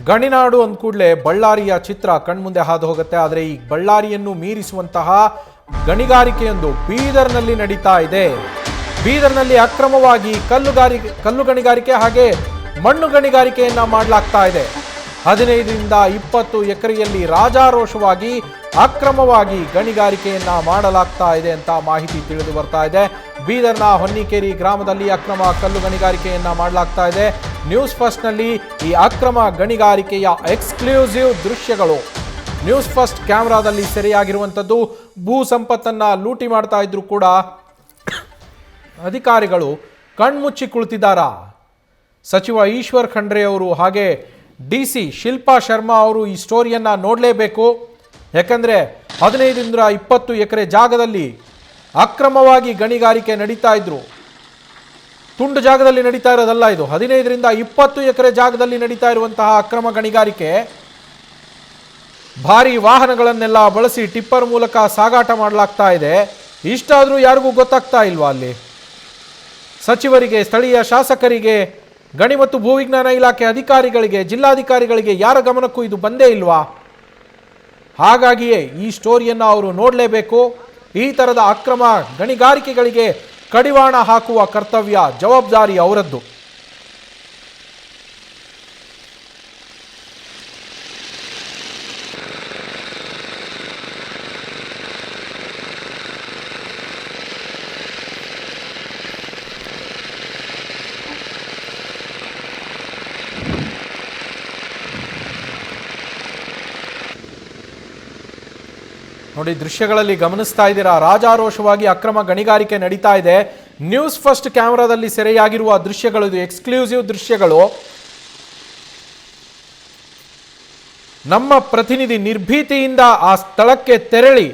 ಗಣಿನಾಡು ಅಂದ ಕೂಡಲೇ ಬಳ್ಳಾರಿಯ ಚಿತ್ರ ಕಣ್ಮುಂದೆ ಹಾದು ಹೋಗುತ್ತೆ. ಆದರೆ ಈ ಬಳ್ಳಾರಿಯನ್ನು ಮೀರಿಸುವಂತಹ ಗಣಿಗಾರಿಕೆಯೊಂದು ಬೀದರ್ನಲ್ಲಿ ನಡೀತಾ ಇದೆ. ಬೀದರ್ನಲ್ಲಿ ಅಕ್ರಮವಾಗಿ ಕಲ್ಲು ಗಣಿಗಾರಿಕೆ ಹಾಗೆ ಮಣ್ಣು ಗಣಿಗಾರಿಕೆಯನ್ನ ಮಾಡಲಾಗ್ತಾ ಇದೆ. 15ರಿಂದ 20 ಎಕರೆಯಲ್ಲಿ ರಾಜಾರೋಷವಾಗಿ ಅಕ್ರಮವಾಗಿ ಗಣಿಗಾರಿಕೆಯನ್ನ ಮಾಡಲಾಗ್ತಾ ಇದೆ ಅಂತ ಮಾಹಿತಿ ತಿಳಿದು ಬರ್ತಾ ಇದೆ. ಬೀದರ್ನ ಹೊನ್ನಿಕೇರಿ ಗ್ರಾಮದಲ್ಲಿ ಅಕ್ರಮ ಕಲ್ಲು ಗಣಿಗಾರಿಕೆಯನ್ನ ಮಾಡಲಾಗ್ತಾ ಇದೆ. ನ್ಯೂಸ್ ಫಸ್ಟ್ನಲ್ಲಿ ಈ ಅಕ್ರಮ ಗಣಿಗಾರಿಕೆಯ ಎಕ್ಸ್ಕ್ಲೂಸಿವ್ ದೃಶ್ಯಗಳು ನ್ಯೂಸ್ ಫಸ್ಟ್ ಕ್ಯಾಮೆರಾದಲ್ಲಿ ಸೆರೆಯಾಗಿರುವಂಥದ್ದು. ಭೂ ಸಂಪತ್ತನ್ನ ಲೂಟಿ ಮಾಡ್ತಾ ಇದ್ರು ಕೂಡ ಅಧಿಕಾರಿಗಳು ಕಣ್ಮುಚ್ಚಿ ಕುಳಿತಿದ್ದಾರಾ? ಸಚಿವ ಈಶ್ವರ್ ಖಂಡ್ರೆ ಅವರು ಹಾಗೆ DC ಶಿಲ್ಪಾ ಶರ್ಮಾ ಅವರು ಈ ಸ್ಟೋರಿಯನ್ನ ನೋಡಲೇಬೇಕು. ಯಾಕಂದ್ರೆ 15ರಿಂದ 20 ಎಕರೆ ಜಾಗದಲ್ಲಿ ಅಕ್ರಮವಾಗಿ ಗಣಿಗಾರಿಕೆ ನಡೀತಾ ಇದ್ರು. ತುಂಡು ಜಾಗದಲ್ಲಿ ನಡೀತಾ ಇರೋದಲ್ಲ ಇದು. 15ರಿಂದ 20 ಎಕರೆ ಜಾಗದಲ್ಲಿ ನಡೀತಾ ಇರುವಂತಹ ಅಕ್ರಮ ಗಣಿಗಾರಿಕೆ ಭಾರಿ ವಾಹನಗಳನ್ನೆಲ್ಲ ಬಳಸಿ ಟಿಪ್ಪರ್ ಮೂಲಕ ಸಾಗಾಟ ಮಾಡಲಾಗ್ತಾ ಇದೆ. ಇಷ್ಟಾದರೂ ಯಾರಿಗೂ ಗೊತ್ತಾಗ್ತಾ ಇಲ್ವಾ? ಅಲ್ಲಿ ಸಚಿವರಿಗೆ, ಸ್ಥಳೀಯ ಶಾಸಕರಿಗೆ, ಗಣಿ ಮತ್ತು ಭೂವಿಜ್ಞಾನ ಇಲಾಖೆ ಅಧಿಕಾರಿಗಳಿಗೆ, ಜಿಲ್ಲಾಧಿಕಾರಿಗಳಿಗೆ ಯಾರ ಗಮನಕ್ಕೂ ಇದು ಬಂದೇ ಇಲ್ವಾ? ಹಾಗಾಗಿಯೇ ಈ ಸ್ಟೋರಿಯನ್ನು ಅವರು ನೋಡಲೇಬೇಕು. ಈ ಥರದ ಅಕ್ರಮ ಗಣಿಗಾರಿಕೆಗಳಿಗೆ ಕಡಿವಾಣ ಹಾಕುವ ಕರ್ತವ್ಯ, ಜವಾಬ್ದಾರಿ ಅವರದ್ದು. ನೋಡಿ, ದೃಶ್ಯಗಳಲ್ಲಿ ಗಮನಿಸ್ತಾ ಇದ್ದೀರಾ, ರಾಜಾರೋಷವಾಗಿ ಅಕ್ರಮ ಗಣಿಗಾರಿಕೆ ನಡೀತಾ ಇದೆ. ನ್ಯೂಸ್ ಫಸ್ಟ್ ಕ್ಯಾಮೆರಾದಲ್ಲಿ ಸೆರೆಯಾಗಿರುವ ದೃಶ್ಯಗಳು ಇದು, ಎಕ್ಸ್ಕ್ಲೂಸಿವ್ ದೃಶ್ಯಗಳು. ನಮ್ಮ ಪ್ರತಿನಿಧಿ ನಿರ್ಭೀತಿಯಿಂದ ಆ ಸ್ಥಳಕ್ಕೆ ತೆರಳಿ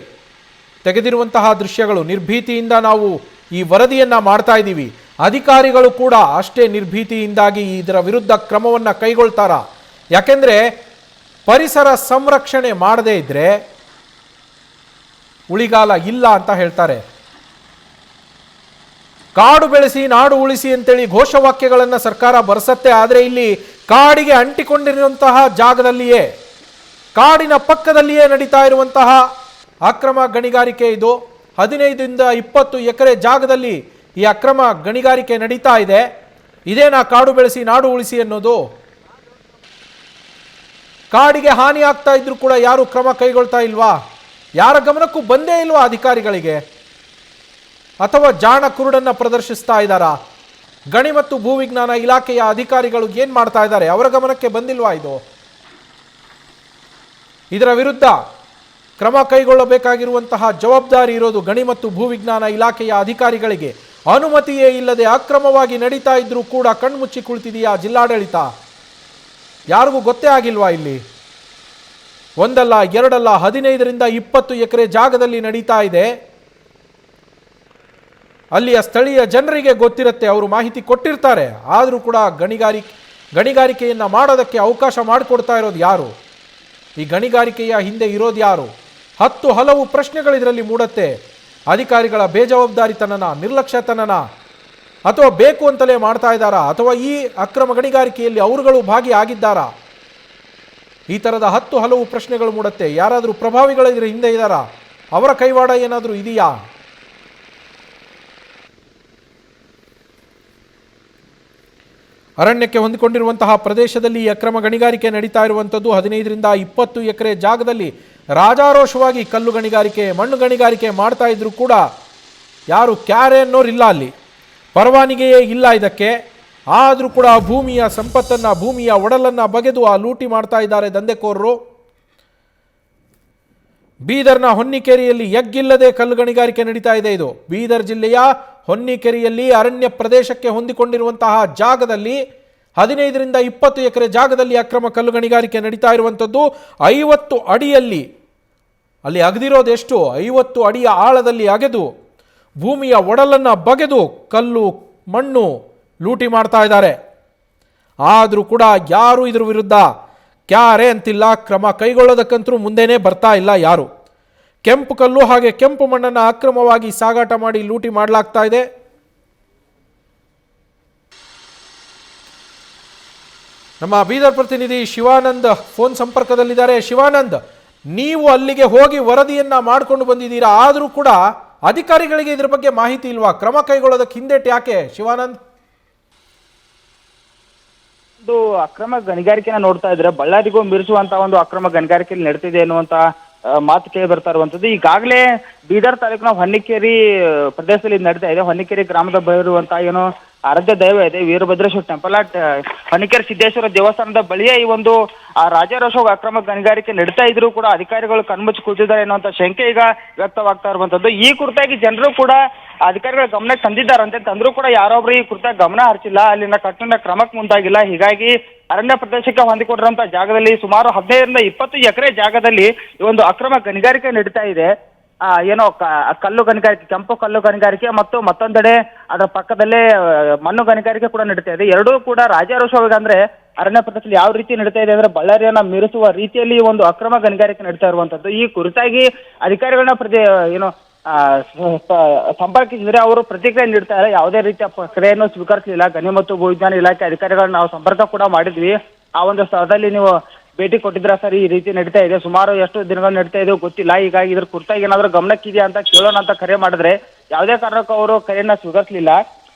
ತೆಗೆದಿರುವಂತಹ ದೃಶ್ಯಗಳು. ನಿರ್ಭೀತಿಯಿಂದ ನಾವು ಈ ವರದಿಯನ್ನ ಮಾಡ್ತಾ ಇದ್ದೀವಿ. ಅಧಿಕಾರಿಗಳು ಕೂಡ ಅಷ್ಟೇ ನಿರ್ಭೀತಿಯಿಂದಾಗಿ ಇದರ ವಿರುದ್ಧ ಕ್ರಮವನ್ನ ಕೈಗೊಳ್ತಾರ. ಯಾಕೆಂದ್ರೆ ಪರಿಸರ ಸಂರಕ್ಷಣೆ ಮಾಡದೇ ಇದ್ರೆ ಉಳಿಗಾಲ ಇಲ್ಲ ಅಂತ ಹೇಳ್ತಾರೆ. ಕಾಡು ಬೆಳೆಸಿ ನಾಡು ಉಳಿಸಿ ಅಂತೇಳಿ ಘೋಷವಾಕ್ಯಗಳನ್ನು ಸರ್ಕಾರ ಬರೆಸತ್ತೆ. ಆದರೆ ಇಲ್ಲಿ ಕಾಡಿಗೆ ಅಂಟಿಕೊಂಡಿರುವಂತಹ ಜಾಗದಲ್ಲಿಯೇ, ಕಾಡಿನ ಪಕ್ಕದಲ್ಲಿಯೇ ನಡೀತಾ ಇರುವಂತಹ ಅಕ್ರಮ ಗಣಿಗಾರಿಕೆ ಇದು. 15ರಿಂದ 20 ಎಕರೆ ಜಾಗದಲ್ಲಿ ಈ ಅಕ್ರಮ ಗಣಿಗಾರಿಕೆ ನಡೀತಾ ಇದೆ. ಇದೇನಾ ಕಾಡು ಬೆಳೆಸಿ ನಾಡು ಉಳಿಸಿ ಅನ್ನೋದು? ಕಾಡಿಗೆ ಹಾನಿ ಆಗ್ತಾ ಇದ್ರು ಕೂಡ ಯಾರು ಕ್ರಮ ಕೈಗೊಳ್ತಾ ಇಲ್ವಾ? ಯಾರ ಗಮನಕ್ಕೂ ಬಂದೇ ಇಲ್ವಾ ಅಧಿಕಾರಿಗಳಿಗೆ? ಅಥವಾ ಜಾಣ ಕುರುಡನ್ನ ಪ್ರದರ್ಶಿಸ್ತಾ ಇದ್ದಾರಾ? ಗಣಿ ಮತ್ತು ಭೂವಿಜ್ಞಾನ ಇಲಾಖೆಯ ಅಧಿಕಾರಿಗಳು ಏನ್ ಮಾಡ್ತಾ ಇದ್ದಾರೆ? ಅವರ ಗಮನಕ್ಕೆ ಬಂದಿಲ್ವಾ ಇದು? ಇದರ ವಿರುದ್ಧ ಕ್ರಮ ಕೈಗೊಳ್ಳಬೇಕಾಗಿರುವಂತಹ ಜವಾಬ್ದಾರಿ ಇರೋದು ಗಣಿ ಮತ್ತು ಭೂವಿಜ್ಞಾನ ಇಲಾಖೆಯ ಅಧಿಕಾರಿಗಳಿಗೆ. ಅನುಮತಿಯೇ ಇಲ್ಲದೆ ಅಕ್ರಮವಾಗಿ ನಡೀತಾ ಇದ್ರೂ ಕೂಡ ಕಣ್ಮುಚ್ಚಿ ಕುಳಿತಿದೆಯಾ ಜಿಲ್ಲಾಡಳಿತ? ಯಾರಿಗೂ ಗೊತ್ತೇ ಆಗಿಲ್ವಾ? ಇಲ್ಲಿ ಒಂದಲ್ಲ ಎರಡಲ್ಲ 15ರಿಂದ 20 ಎಕರೆ ಜಾಗದಲ್ಲಿ ನಡೀತಾ ಇದೆ. ಅಲ್ಲಿಯ ಸ್ಥಳೀಯ ಜನರಿಗೆ ಗೊತ್ತಿರುತ್ತೆ, ಅವರು ಮಾಹಿತಿ ಕೊಟ್ಟಿರ್ತಾರೆ. ಆದರೂ ಕೂಡ ಗಣಿಗಾರಿಕೆಯನ್ನು ಮಾಡೋದಕ್ಕೆ ಅವಕಾಶ ಮಾಡಿಕೊಡ್ತಾ ಇರೋದು ಯಾರು? ಈ ಗಣಿಗಾರಿಕೆಯ ಹಿಂದೆ ಇರೋದು ಯಾರು? ಹಲವು ಪ್ರಶ್ನೆಗಳು ಇದರಲ್ಲಿ ಮೂಡುತ್ತೆ. ಅಧಿಕಾರಿಗಳ ಬೇಜವಾಬ್ದಾರಿತನನ, ನಿರ್ಲಕ್ಷ್ಯತನನ, ಅಥವಾ ಬೇಕು ಅಂತಲೇ ಮಾಡ್ತಾ ಇದ್ದಾರಾ? ಅಥವಾ ಈ ಅಕ್ರಮ ಗಣಿಗಾರಿಕೆಯಲ್ಲಿ ಅವರುಗಳು ಭಾಗಿಯಾಗಿದ್ದಾರಾ? ಈ ಥರದ ಹಲವು ಪ್ರಶ್ನೆಗಳು ಮೂಡುತ್ತೆ. ಯಾರಾದರೂ ಪ್ರಭಾವಿಗಳು ಇದರ ಹಿಂದೆ ಇದ್ದಾರಾ? ಅವರ ಕೈವಾಡ ಏನಾದರೂ ಇದೆಯಾ? ಅರಣ್ಯಕ್ಕೆ ಹೊಂದಿಕೊಂಡಿರುವಂತಹ ಪ್ರದೇಶದಲ್ಲಿ ಈ ಅಕ್ರಮ ಗಣಿಗಾರಿಕೆ ನಡೀತಾ ಇರುವಂಥದ್ದು. 15ರಿಂದ 20 ಎಕರೆ ಜಾಗದಲ್ಲಿ ರಾಜಾರೋಷವಾಗಿ ಕಲ್ಲು ಗಣಿಗಾರಿಕೆ, ಮಣ್ಣು ಗಣಿಗಾರಿಕೆ ಮಾಡ್ತಾ ಇದ್ರು ಕೂಡ ಯಾರು ಕ್ಯಾರೆ ಅನ್ನೋರಿಲ್ಲ. ಅಲ್ಲಿ ಪರವಾನಿಗೆಯೇ ಇಲ್ಲ ಇದಕ್ಕೆ. ಆದರೂ ಕೂಡ ಭೂಮಿಯ ಸಂಪತ್ತನ್ನ, ಭೂಮಿಯ ಒಡಲನ್ನ ಬಗೆದು ಆ ಲೂಟಿ ಮಾಡ್ತಾ ಇದ್ದಾರೆ ದಂಧೆಕೋರರು. ಬೀದರ್ನ ಹೊನ್ನಿಕೇರಿಯಲ್ಲಿ ಎಗ್ಗಿಲ್ಲದೆ ಕಲ್ಲು ಗಣಿಗಾರಿಕೆ ನಡೀತಾ ಇದೆ. ಇದು ಬೀದರ್ ಜಿಲ್ಲೆಯ ಹೊನ್ನಿಕೇರಿಯಲ್ಲಿ ಅರಣ್ಯ ಪ್ರದೇಶಕ್ಕೆ ಹೊಂದಿಕೊಂಡಿರುವಂತಹ ಜಾಗದಲ್ಲಿ 15ರಿಂದ 20 ಎಕರೆ ಜಾಗದಲ್ಲಿ ಅಕ್ರಮ ಕಲ್ಲು ಗಣಿಗಾರಿಕೆ ನಡೀತಾ ಇರುವಂಥದ್ದು. 50 ಅಡಿಯಲ್ಲಿ ಅಲ್ಲಿ ಅಗದಿರೋದೆಷ್ಟು? 50 ಅಡಿಯ ಆಳದಲ್ಲಿ ಅಗೆದು ಭೂಮಿಯ ಒಡಲನ್ನ ಬಗೆದು ಕಲ್ಲು ಮಣ್ಣು ಲೂಟಿ ಮಾಡ್ತಾ ಇದ್ದಾರೆ. ಆದರೂ ಕೂಡ ಯಾರು ಇದ್ರ ವಿರುದ್ಧ ಕ್ಯಾರೆ ಅಂತಿಲ್ಲ, ಕ್ರಮ ಕೈಗೊಳ್ಳೋದಕ್ಕಂತರೂ ಮುಂದೆನೇ ಬರ್ತಾ ಇಲ್ಲ ಯಾರು. ಕೆಂಪು ಕಲ್ಲು ಹಾಗೆ ಕೆಂಪು ಮಣ್ಣನ್ನು ಅಕ್ರಮವಾಗಿ ಸಾಗಾಟ ಮಾಡಿ ಲೂಟಿ ಮಾಡಲಾಗ್ತಾ ಇದೆ. ನಮ್ಮ ಬೀದರ್ ಪ್ರತಿನಿಧಿ ಶಿವಾನಂದ್ ಫೋನ್ ಸಂಪರ್ಕದಲ್ಲಿದ್ದಾರೆ. ಶಿವಾನಂದ್, ನೀವು ಅಲ್ಲಿಗೆ ಹೋಗಿ ವರದಿಯನ್ನ ಮಾಡಿಕೊಂಡು ಬಂದಿದ್ದೀರಾ, ಆದರೂ ಕೂಡ ಅಧಿಕಾರಿಗಳಿಗೆ ಇದ್ರ ಬಗ್ಗೆ ಮಾಹಿತಿ ಇಲ್ವಾ? ಕ್ರಮ ಕೈಗೊಳ್ಳೋದಕ್ಕೆ ಹಿಂದೇಟು ಯಾಕೆ ಶಿವಾನಂದ್? ಒಂದು ಅಕ್ರಮ ಗಣಿಗಾರಿಕೆನ ನೋಡ್ತಾ ಇದ್ರೆ ಬಳ್ಳಾರಿಗೂ ಮೀರಿಸುವಂತ ಒಂದು ಅಕ್ರಮ ಗಣಿಗಾರಿಕೆ ನಡೀತಿದೆ ಅನ್ನುವಂತ ಮಾತು ಕೇಳಿ ಬರ್ತಾ ಇರುವಂತದ್ದು. ಈಗಾಗಲೇ ಬೀದರ್ ತಾಲೂಕಿನ ಹೊನ್ನಿಕೇರಿ ಪ್ರದೇಶದಲ್ಲಿ ನಡೀತಾ ಇದೆ. ಹೊನ್ನಿಕೇರಿ ಗ್ರಾಮದ ಬಳಿರುವಂತಹ ಏನು ಆರಾಧ್ಯ ದೈವ ಇದೆ ವೀರಭದ್ರೇಶ್ವರ ಟೆಂಪಲ್, ಹೊನ್ನಿಕೇರಿ ಸಿದ್ದೇಶ್ವರ ದೇವಸ್ಥಾನದ ಬಳಿಯೇ ಈ ಒಂದು ರಾಜಾರೋಷ ಅಕ್ರಮ ಗಣಿಗಾರಿಕೆ ನಡೀತಾ ಇದ್ರು ಕೂಡ ಅಧಿಕಾರಿಗಳು ಕಣ್ಮುಚ್ಚಿ ಕೂತಿದ್ದಾರೆ ಅನ್ನುವಂತ ಶಂಕೆ ಈಗ ವ್ಯಕ್ತವಾಗ್ತಾ ಇರುವಂತದ್ದು. ಈ ಕುರಿತಾಗಿ ಜನರು ಕೂಡ ಅಧಿಕಾರಿಗಳ ಗಮನಕ್ಕೆ ತಂದಿದ್ದಾರಂತೆ, ತಂದ್ರೂ ಕೂಡ ಯಾರೊಬ್ರು ಈ ಕುರಿತಾಗಿ ಗಮನ ಹರಿಸಿಲ್ಲ, ಅಲ್ಲಿನ ಕಟ್ಟಡ ಕ್ರಮಕ್ಕೆ ಮುಂದಾಗಿಲ್ಲ. ಹೀಗಾಗಿ ಅರಣ್ಯ ಪ್ರದೇಶಕ್ಕೆ ಹೊಂದಿಕೊಂಡಿರುವಂತಹ ಜಾಗದಲ್ಲಿ ಸುಮಾರು 15ರಿಂದ 20 ಎಕರೆ ಜಾಗದಲ್ಲಿ ಈ ಒಂದು ಅಕ್ರಮ ಗಣಿಗಾರಿಕೆ ನಡೀತಾ ಇದೆ. ಏನೋ ಕಲ್ಲು ಗಣಿಗಾರಿಕೆ, ಕೆಂಪು ಕಲ್ಲು ಗಣಿಗಾರಿಕೆ ಮತ್ತು ಮತ್ತೊಂದೆಡೆ ಅದರ ಪಕ್ಕದಲ್ಲೇ ಮಣ್ಣು ಗಣಿಗಾರಿಕೆ ಕೂಡ ನಡೀತಾ ಇದೆ. ಎರಡೂ ಕೂಡ ರಾಜಾರೋಷವಾಗಿ ಅಂದ್ರೆ ಅರಣ್ಯ ಪ್ರದೇಶದಲ್ಲಿ ಯಾವ ರೀತಿ ನಡೀತಾ ಇದೆ ಅಂದ್ರೆ ಬಳ್ಳಾರಿಯನ್ನ ಮೀರಿಸುವ ರೀತಿಯಲ್ಲಿ ಒಂದು ಅಕ್ರಮ ಗಣಿಗಾರಿಕೆ ನಡೀತಾ ಇರುವಂತದ್ದು. ಈ ಕುರಿತಾಗಿ ಅಧಿಕಾರಿಗಳನ್ನ ಸಂಪರ್ಕಿಸಿದ್ರೆ ಅವರು ಪ್ರತಿಕ್ರಿಯೆ ನೀಡ್ತಾರೆ. ಯಾವುದೇ ರೀತಿಯ ಕ್ರಿಯೆಯನ್ನು ಸ್ವೀಕರಿಸಲಿಲ್ಲ. ಗಣಿ ಮತ್ತು ಭೂವಿಜ್ಞಾನ ಇಲಾಖೆ ಅಧಿಕಾರಿಗಳನ್ನ ನಾವು ಸಂಪರ್ಕ ಕೂಡ ಮಾಡಿದ್ವಿ. ಆ ಒಂದು ಸ್ಥಳದಲ್ಲಿ ನೀವು ಭೇಟಿ ಕೊಟ್ಟಿದ್ರ ಸರ್, ಈ ರೀತಿ ನಡೀತಾ ಇದೆ, ಸುಮಾರು ಎಷ್ಟು ದಿನಗಳು ನಡೀತಾ ಇದೆ ಗೊತ್ತಿಲ್ಲ, ಹೀಗಾಗಿ ಇದ್ರ ಕುರಿತಾಗಿ ಏನಾದರೂ ಗಮನಕ್ಕಿದೆಯಾ ಅಂತ ಕೇಳೋಣ ಅಂತ ಕರೆ ಮಾಡಿದ್ರೆ ಯಾವುದೇ ಕಾರಣಕ್ಕೂ ಅವರು ಕರೆಯನ್ನ ಸ್ವೀಕರಿಸಲಿಲ್ಲ.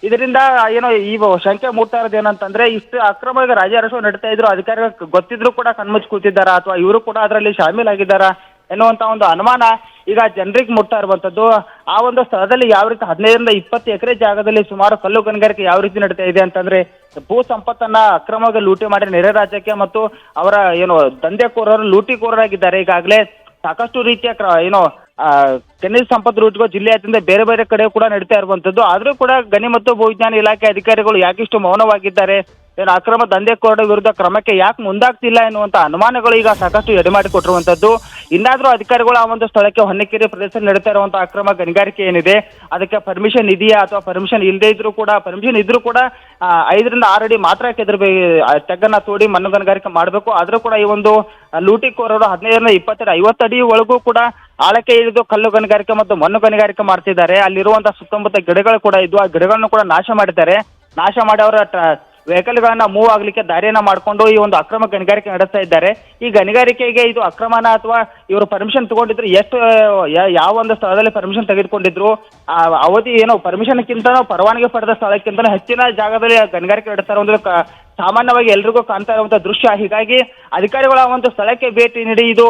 ಇದರಿಂದ ಏನೋ ಈ ಶಂಕೆ ಮೂಡ್ತಾ ಇರೋದು ಏನಂತಂದ್ರೆ ಇಷ್ಟು ಅಕ್ರಮವಾಗಿ ರಾಜಾರೋಷ ನಡೀತಾ ಇದ್ರು ಅಧಿಕಾರಿಗಳು ಗೊತ್ತಿದ್ರು ಕೂಡ ಕಣ್ಮುಚ್ಚಿ ಕೂತಿದ್ದಾರಾ ಅಥವಾ ಇವರು ಕೂಡ ಅದರಲ್ಲಿ ಶಾಮೀಲಾಗಿದ್ದಾರಾ ಎನ್ನುವಂತ ಒಂದು ಅನುಮಾನ ಈಗ ಜನರಿಗೆ ಮುಟ್ತಾ ಇರುವಂತದ್ದು. ಆ ಒಂದು ಸ್ಥಳದಲ್ಲಿ ಯಾವ ರೀತಿ 15ರಿಂದ 20 ಎಕರೆ ಜಾಗದಲ್ಲಿ ಸುಮಾರು ಕಲ್ಲು ಗಣಿಗಾರಿಕೆ ಯಾವ ರೀತಿ ನಡೀತಾ ಇದೆ ಅಂತಂದ್ರೆ ಭೂ ಸಂಪತ್ತನ್ನ ಅಕ್ರಮವಾಗಿ ಲೂಟಿ ಮಾಡಿ ನೆರೆ ರಾಜ್ಯಕ್ಕೆ ಮತ್ತು ಅವರ ಏನು ದಂಧೆಕೋರರು ಲೂಟಿಕೋರರಾಗಿದ್ದಾರೆ. ಈಗಾಗಲೇ ಸಾಕಷ್ಟು ರೀತಿಯ ಖನಿಜ ಸಂಪತ್ತು ಲೂಟಿಗೂ ಜಿಲ್ಲೆಯಾದ್ಯಂತ ಬೇರೆ ಬೇರೆ ಕಡೆ ಕೂಡ ನಡೀತಾ ಇರುವಂತದ್ದು. ಆದ್ರೂ ಕೂಡ ಗಣಿ ಮತ್ತು ಭೂವಿಜ್ಞಾನ ಇಲಾಖೆ ಅಧಿಕಾರಿಗಳು ಯಾಕಿಷ್ಟು ಮೌನವಾಗಿದ್ದಾರೆ, ಏನು ಅಕ್ರಮ ದಂಧೆಕೋರರ ವಿರುದ್ಧ ಕ್ರಮಕ್ಕೆ ಯಾಕೆ ಮುಂದಾಗ್ತಿಲ್ಲ ಎನ್ನುವಂತ ಅನುಮಾನಗಳು ಈಗ ಸಾಕಷ್ಟು ಎಡೆಮಾಡಿಕೊಟ್ಟಿರುವಂತದ್ದು. ಇನ್ನಾದ್ರೂ ಅಧಿಕಾರಿಗಳು ಆ ಒಂದು ಸ್ಥಳಕ್ಕೆ ಹೊನ್ನಿಕೇರಿ ಪ್ರದೇಶದಲ್ಲಿ ನಡೀತಾ ಇರುವಂತಹ ಅಕ್ರಮ ಗಣಿಗಾರಿಕೆ ಏನಿದೆ ಅದಕ್ಕೆ ಪರ್ಮಿಷನ್ ಇದೆಯಾ ಅಥವಾ ಪರ್ಮಿಷನ್ ಇಲ್ಲದೆ ಇದ್ರೂ ಕೂಡ, ಪರ್ಮಿಷನ್ ಇದ್ರೂ ಕೂಡ 5ರಿಂದ 6 ಅಡಿ ಮಾತ್ರ ತೆಗ್ಗನ್ನ ತೋಡಿ ಮಣ್ಣು ಗಣಿಗಾರಿಕೆ ಮಾಡಬೇಕು. ಆದ್ರೂ ಕೂಡ ಈ ಒಂದು ಲೂಟಿಕೋರರು 15ರಿಂದ 20 50 ಅಡಿ ಒಳಗೂ ಕೂಡ ಆಳಕ್ಕೆ ಇಳಿದು ಕಲ್ಲು ಗಣಿಗಾರಿಕೆ ಮತ್ತು ಮಣ್ಣು ಗಣಿಗಾರಿಕೆ ಮಾಡ್ತಿದ್ದಾರೆ. ಅಲ್ಲಿರುವಂತಹ ಸುತ್ತಮುತ್ತ ಗಿಡಗಳು ಕೂಡ ಇದ್ವು, ಆ ಗಿಡಗಳನ್ನು ಕೂಡ ನಾಶ ಮಾಡಿದ್ದಾರೆ. ನಾಶ ಮಾಡಿ ಅವರ ವೆಹಿಕಲ್ಗಳನ್ನ ಮೂವ್ ಆಗ್ಲಿಕ್ಕೆ ದಾರಿಯನ್ನ ಮಾಡಿಕೊಂಡು ಈ ಒಂದು ಅಕ್ರಮ ಗಣಿಗಾರಿಕೆ ನಡೆಸ್ತಾ ಇದ್ದಾರೆ. ಈ ಗಣಿಗಾರಿಕೆಗೆ ಇದು ಅಕ್ರಮನ ಅಥವಾ ಇವರು ಪರ್ಮಿಷನ್ ತಗೊಂಡಿದ್ರು, ಎಷ್ಟು ಯಾವ ಒಂದು ಸ್ಥಳದಲ್ಲಿ ಪರ್ಮಿಷನ್ ತೆಗೆದುಕೊಂಡಿದ್ರು, ಅವಧಿ ಏನೋ ಪರ್ಮಿಷನ್ಕ್ಕಿಂತ ಪರವಾನಗಿ ಪಡೆದ ಸ್ಥಳಕ್ಕಿಂತ ಹೆಚ್ಚಿನ ಜಾಗದಲ್ಲಿ ಗಣಿಗಾರಿಕೆ ನಡೆಸ್ತಾ ಇರುವಂತ ಸಾಮಾನ್ಯವಾಗಿ ಎಲ್ರಿಗೂ ಕಾಣ್ತಾ ಇರುವಂತಹ ದೃಶ್ಯ. ಹೀಗಾಗಿ ಅಧಿಕಾರಿಗಳ ಒಂದು ಸ್ಥಳಕ್ಕೆ ಭೇಟಿ ನೀಡಿ ಇದು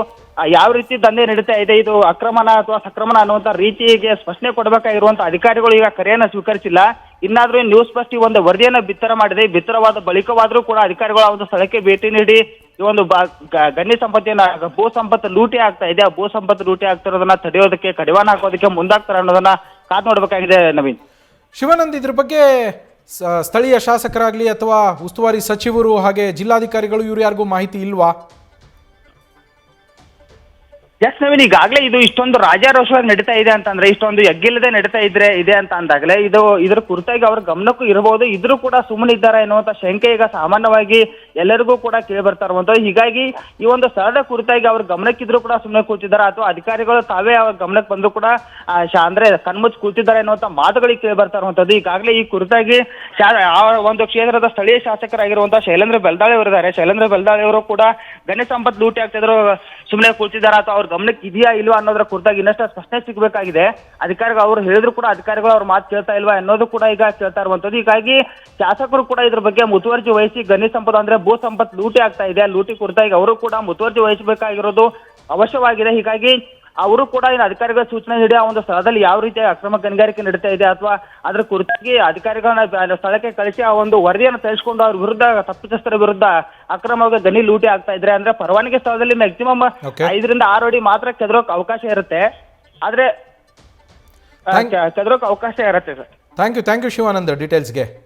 ಯಾವ ರೀತಿ ದಂಧೆ ನಡೀತಾ ಇದೆ, ಇದು ಅಕ್ರಮನ ಅಥವಾ ಸಕ್ರಮಣ ಅನ್ನುವಂಥ ರೀತಿಗೆ ಸ್ಪಷ್ಟನೆ ಕೊಡಬೇಕಾಗಿರುವಂತ ಅಧಿಕಾರಿಗಳು ಈಗ ಕರೆಯನ್ನು ಸ್ವೀಕರಿಸಿಲ್ಲ. ಇನ್ನಾದ್ರೂ ನ್ಯೂಸ್ ಫಸ್ಟ್ ಈ ಒಂದು ವರದಿಯನ್ನು ಬಿತ್ತರ ಮಾಡಿದೆ. ಬಿತ್ತರವಾದ ಬಳಿಕವಾದ್ರೂ ಕೂಡ ಅಧಿಕಾರಿಗಳು ಆ ಒಂದು ಸ್ಥಳಕ್ಕೆ ಭೇಟಿ ನೀಡಿ ಈ ಒಂದು ಗಣಿ ಸಂಪತ್ತಿನ ಭೂ ಸಂಪತ್ತು ಲೂಟಿ ಆಗ್ತಾ ಇದೆ, ಆ ಭೂ ಸಂಪತ್ತು ಲೂಟಿ ಆಗ್ತಿರೋದನ್ನ ತಡೆಯೋದಕ್ಕೆ, ಕಡಿವಾಣ ಹಾಕೋದಕ್ಕೆ ಮುಂದಾಗ್ತಾರೆ ಅನ್ನೋದನ್ನ ಕಾದು ನೋಡ್ಬೇಕಾಗಿದೆ. ನವೀನ್, ಶಿವಾನಂದ್, ಇದ್ರ ಬಗ್ಗೆ ಸ್ಥಳೀಯ ಶಾಸಕರಾಗ್ಲಿ ಅಥವಾ ಉಸ್ತುವಾರಿ ಸಚಿವರು ಹಾಗೆ ಜಿಲ್ಲಾಧಿಕಾರಿಗಳು ಇವ್ರು ಯಾರಿಗೂ ಮಾಹಿತಿ ಇಲ್ವಾ? ಎಸ್ ನವೀನ್, ಈಗಾಗಲೇ ಇದು ಇಷ್ಟೊಂದು ರಾಜಾರೋಷವಾಗಿ ನಡೀತಾ ಇದೆ ಅಂತಂದ್ರೆ, ಇಷ್ಟೊಂದು ಎಗ್ಗಿಲ್ಲದೆ ನಡೀತಾ ಇದೆ ಅಂತ ಅಂದಾಗಲೇ ಇದ್ರ ಕುರಿತಾಗಿ ಅವ್ರ ಗಮನಕ್ಕೂ ಇರಬಹುದು. ಇದ್ರೂ ಕೂಡ ಸುಮ್ಮನಿದ್ದಾರೆ ಎನ್ನುವಂತ ಶಂಕೆ ಈಗ ಸಾಮಾನ್ಯವಾಗಿ ಎಲ್ಲರಿಗೂ ಕೂಡ ಕೇಳಿ ಬರ್ತಾ ಇರುವಂತದ್ದು. ಹೀಗಾಗಿ ಈ ಒಂದು ಸ್ಥಳದ ಕುರಿತಾಗಿ ಅವ್ರ ಗಮನಕ್ಕಿದ್ರು ಕೂಡ ಸುಮ್ಮನೆ ಕೂತಿದ್ದಾರೆ ಅಥವಾ ಅಧಿಕಾರಿಗಳು ತಾವೇ ಅವ್ರ ಗಮನಕ್ಕೆ ಬಂದು ಕೂಡ ಅಂದ್ರೆ ಕಣ್ಮುಚ್ಚಿ ಕೂತಿದ್ದಾರೆ ಎನ್ನುವಂತ ಮಾತುಗಳಿಗೆ ಕೇಳಿ ಬರ್ತಾ ಇರುವಂತದ್ದು. ಈಗಾಗಲೇ ಈ ಕುರಿತಾಗಿ ಆ ಒಂದು ಕ್ಷೇತ್ರದ ಸ್ಥಳೀಯ ಶಾಸಕರಾಗಿರುವಂತಹ ಶೈಲೇಂದ್ರ ಬೆಲ್ದಾಳಿ ಅವರಿದ್ದಾರೆ. ಶೈಲೇಂದ್ರ ಬೆಲ್ದಾಳಿ ಅವರು ಕೂಡ ಗಣಿ ಸಂಪತ್ತು ಲೂಟಿ ಆಗ್ತಿದ್ರು ಸುಮ್ಮನೆ ಕೂತಿದ್ದಾರೆ ಅಥವಾ ಅವ್ರ ಗಮನಕ್ಕೆ ಇದೆಯಾ ಇಲ್ವಾ ಅನ್ನೋದ್ರ ಕುರಿತಾಗಿ ಇನ್ನಷ್ಟು ಸ್ಪಷ್ಟನೆ ಸಿಗಬೇಕಾಗಿದೆ. ಅಧಿಕಾರಿಗಳು ಅವರು ಹೇಳಿದ್ರು ಕೂಡ ಅಧಿಕಾರಿಗಳು ಅವ್ರ ಮಾತು ಕೇಳ್ತಾ ಇಲ್ವಾ ಅನ್ನೋದು ಕೂಡ ಈಗ ಕೇಳ್ತಾ ಇರುವಂತದ್ದು. ಹೀಗಾಗಿ ಶಾಸಕರು ಕೂಡ ಇದ್ರ ಬಗ್ಗೆ ಮುತುವರ್ಜಿ ವಹಿಸಿ ಗಣಿ ಸಂಪತ್ತು ಅಂದ್ರೆ ಭೂ ಸಂಪತ್ತು ಲೂಟಿ ಆಗ್ತಾ ಇದೆ, ಲೂಟಿ ಕುರಿತಾಗಿ ಅವರು ಕೂಡ ಮುತುವರ್ಜಿ ವಹಿಸಬೇಕಾಗಿರೋದು ಅವಶ್ಯವಾಗಿದೆ. ಹೀಗಾಗಿ ಅವರು ಕೂಡ ಇನ್ನು ಅಧಿಕಾರಿಗಳ ಸೂಚನೆ ನೀಡಿ ಆ ಒಂದು ಸ್ಥಳದಲ್ಲಿ ಯಾವ ರೀತಿಯ ಅಕ್ರಮ ಗಣಿಗಾರಿಕೆ ನಡೀತಾ ಇದೆ ಅಥವಾ ಅದ್ರ ಕುರಿತಾಗಿ ಅಧಿಕಾರಿಗಳನ್ನ ಸ್ಥಳಕ್ಕೆ ಕಳಿಸಿ ಆ ಒಂದು ವರದಿಯನ್ನು ತೆಗೆದುಕೊಂಡು ಅವ್ರ ವಿರುದ್ಧ, ತಪ್ಪಿತಸ್ಥರ ವಿರುದ್ಧ ಅಕ್ರಮವಾಗಿ ಗಣಿ ಲೂಟಿ ಆಗ್ತಾ ಇದ್ರೆ ಅಂದ್ರೆ ಪರವಾನಗಿ ಸ್ಥಳದಲ್ಲಿ ಮ್ಯಾಕ್ಸಿಮಮ್ 5ರಿಂದ 6 ಅಡಿ ಮಾತ್ರ ಕೆದರೋಕ್ ಅವಕಾಶ ಇರುತ್ತೆ. ಆದ್ರೆ ಕೆದರೋಕ್ ಅವಕಾಶ ಇರುತ್ತೆ ಸರ್. Thank you Shivanand ಡೀಟೇಲ್ಸ್ಗೆ.